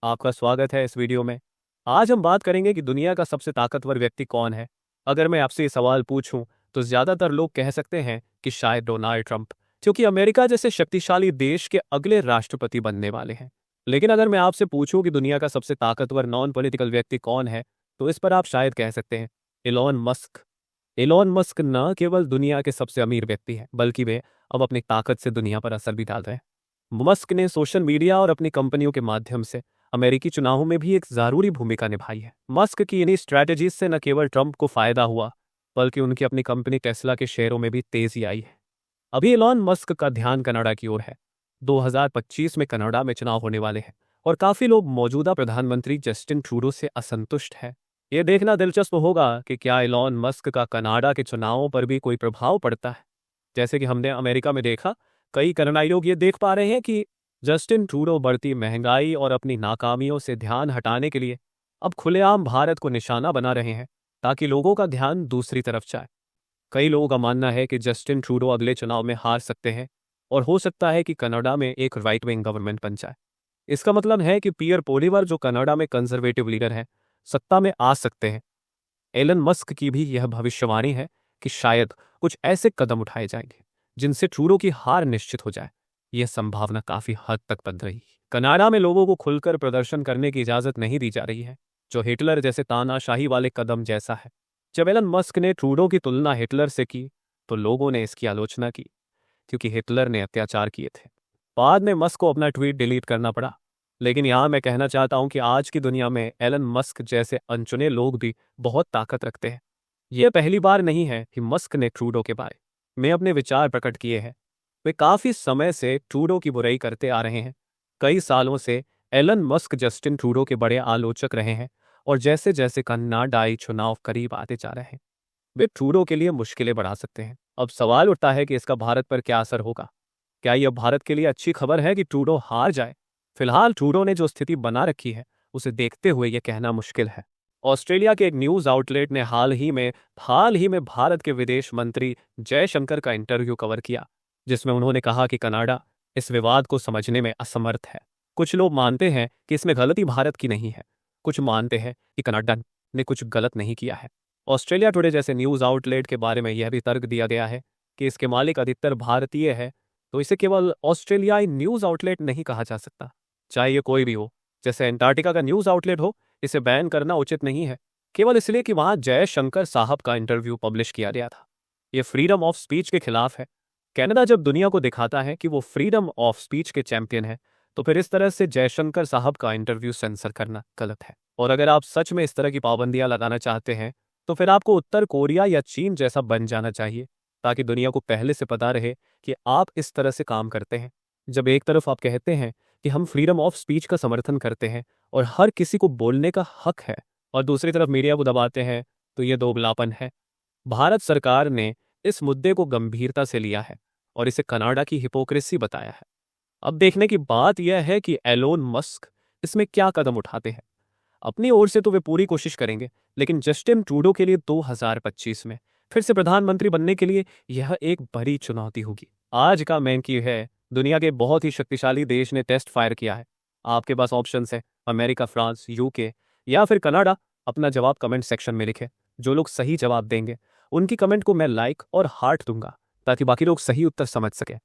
आपका स्वागत है इस वीडियो में। आज हम बात करेंगे कि दुनिया का सबसे ताकतवर व्यक्ति कौन है। अगर मैं आपसे ये सवाल पूछूं तो ज़्यादातर लोग कह सकते हैं कि शायद डोनाल्ड ट्रंप, क्योंकि अमेरिका जैसे शक्तिशाली देश के अगले राष्ट्रपति बनने वाले हैं। लेकिन अगर मैं आपसे पूछूं कि दुनिया का सबसे ताकतवर नॉन पॉलिटिकल व्यक्ति कौन है, तो इस पर आप शायद कह सकते हैं इलॉन मस्क। इलॉन मस्क न केवल दुनिया के सबसे अमीर व्यक्ति हैं, बल्कि वे अब अपनी ताकत से दुनिया पर असर भी डाल रहे हैं। मस्क ने सोशल मीडिया और अपनी कंपनियों के माध्यम से अमेरिकी चुनावों में भी एक जरूरी भूमिका निभाई है। मस्क की इन्हीं स्ट्रैटेजीज से न केवल ट्रंप को फायदा हुआ, बल्कि उनकी अपनी कंपनी टेस्ला के शेयरों में भी तेजी आई है। अभी इलॉन मस्क का ध्यान कनाडा की ओर है। 2025 में कनाडा में चुनाव होने वाले हैं और काफी लोग मौजूदा प्रधानमंत्री जस्टिन ट्रूडो से असंतुष्ट हैं। ये देखना दिलचस्प होगा कि क्या इलॉन मस्क का कनाडा के चुनावों पर भी कोई प्रभाव पड़ता है। जैसे कि हमने अमेरिका में देखा, कई कनाडाई लोग ये देख पा रहे हैं कि जस्टिन ट्रूडो बढ़ती महंगाई और अपनी नाकामियों से ध्यान हटाने के लिए अब खुलेआम भारत को निशाना बना रहे हैं, ताकि लोगों का ध्यान दूसरी तरफ जाए। कई लोगों का मानना है कि जस्टिन ट्रूडो अगले चुनाव में हार सकते हैं और हो सकता है कि कनाडा में एक राइट विंग गवर्नमेंट बन जाए। इसका मतलब है कि पियर पोलिवर, जो कनाडा में कंजर्वेटिव लीडर हैं, सत्ता में आ सकते हैं। एलन मस्क की भी यह भविष्यवाणी है कि शायद कुछ ऐसे कदम उठाए जाएंगे जिनसे ट्रूडो की हार निश्चित हो जाए। यह संभावना काफी हद तक बन रही है। कनाडा में लोगों को खुलकर प्रदर्शन करने की इजाजत नहीं दी जा रही है, जो हिटलर जैसे तानाशाही वाले कदम जैसा है। जब एलन मस्क ने ट्रूडो की तुलना हिटलर से की, तो लोगों ने इसकी आलोचना की, क्योंकि हिटलर ने अत्याचार किए थे। बाद में मस्क को अपना ट्वीट डिलीट करना पड़ा। लेकिन यहां मैं कहना चाहता हूं कि आज की दुनिया में एलन मस्क जैसे अनचुने लोग भी बहुत ताकत रखते हैं। यह पहली बार नहीं है कि मस्क ने ट्रूडो के बारे में अपने विचार प्रकट किए हैं। वे काफी समय से ट्रूडो की बुराई करते आ रहे हैं। कई सालों से एलन मस्क जस्टिन ट्रूडो के बड़े आलोचक रहे हैं, और जैसे जैसे कनाडाई चुनाव करीब आते जा रहे हैं, वे ट्रूडो के लिए मुश्किलें बढ़ा सकते हैं। अब सवाल उठता है कि इसका भारत पर क्या असर होगा। क्या यह भारत के लिए अच्छी खबर है कि ट्रूडो हार जाए? फिलहाल ट्रूडो ने जो स्थिति बना रखी है, उसे देखते हुए यह कहना मुश्किल है। ऑस्ट्रेलिया के एक न्यूज आउटलेट ने हाल ही में भारत के विदेश मंत्री जयशंकर का इंटरव्यू कवर किया, जिसमें उन्होंने कहा कि कनाडा इस विवाद को समझने में असमर्थ है। कुछ लोग मानते हैं कि इसमें गलती भारत की नहीं है, कुछ मानते हैं कि कनाडा ने कुछ गलत नहीं किया है। ऑस्ट्रेलिया टुडे जैसे न्यूज आउटलेट के बारे में यह भी तर्क दिया गया है कि इसके मालिक अधिकतर भारतीय है, तो इसे केवल ऑस्ट्रेलियाई न्यूज आउटलेट नहीं कहा जा सकता, चाहे ये कोई भी हो। जैसे अंटार्कटिका का न्यूज आउटलेट हो, इसे बैन करना उचित नहीं है, केवल इसलिए कि वहां जयशंकर साहब का इंटरव्यू पब्लिश किया गया था। ये फ्रीडम ऑफ स्पीच के खिलाफ है। कनाडा जब दुनिया को दिखाता है कि वो फ्रीडम ऑफ स्पीच के चैंपियन है, तो फिर इस तरह से जयशंकर साहब का इंटरव्यू सेंसर करना गलत है। और अगर आप सच में इस तरह की पाबंदियां लगाना चाहते हैं, तो फिर आपको उत्तर कोरिया या चीन जैसा बन जाना चाहिए, ताकि दुनिया को पहले से पता रहे कि आप इस तरह से काम करते हैं। जब एक तरफ आप कहते हैं कि हम फ्रीडम ऑफ स्पीच का समर्थन करते हैं और हर किसी को बोलने का हक है, और दूसरी तरफ मीडिया को दबाते हैं, तो ये दोगलापन है। भारत सरकार ने इस मुद्दे को गंभीरता से लिया है और इसे कनाडा की हिपोक्रेसी बताया है। अब देखने की बात यह है कि एलोन मस्क इसमें क्या कदम उठाते हैं। अपनी ओर से तो वे पूरी कोशिश करेंगे, लेकिन जस्टिन ट्रूडो के लिए 2025 में फिर से प्रधानमंत्री बनने के लिए यह एक बड़ी चुनौती होगी। आज का मेन की है, दुनिया के बहुत ही शक्तिशाली देश ने टेस्ट फायर किया है। आपके पास ऑप्शंस है, अमेरिका, फ्रांस, यूके या फिर कनाडा। अपना जवाब कमेंट सेक्शन में लिखें। जो लोग सही जवाब देंगे, उनकी कमेंट को मैं लाइक और हार्ट दूंगा, ताकि बाकी लोग सही उत्तर समझ सकें।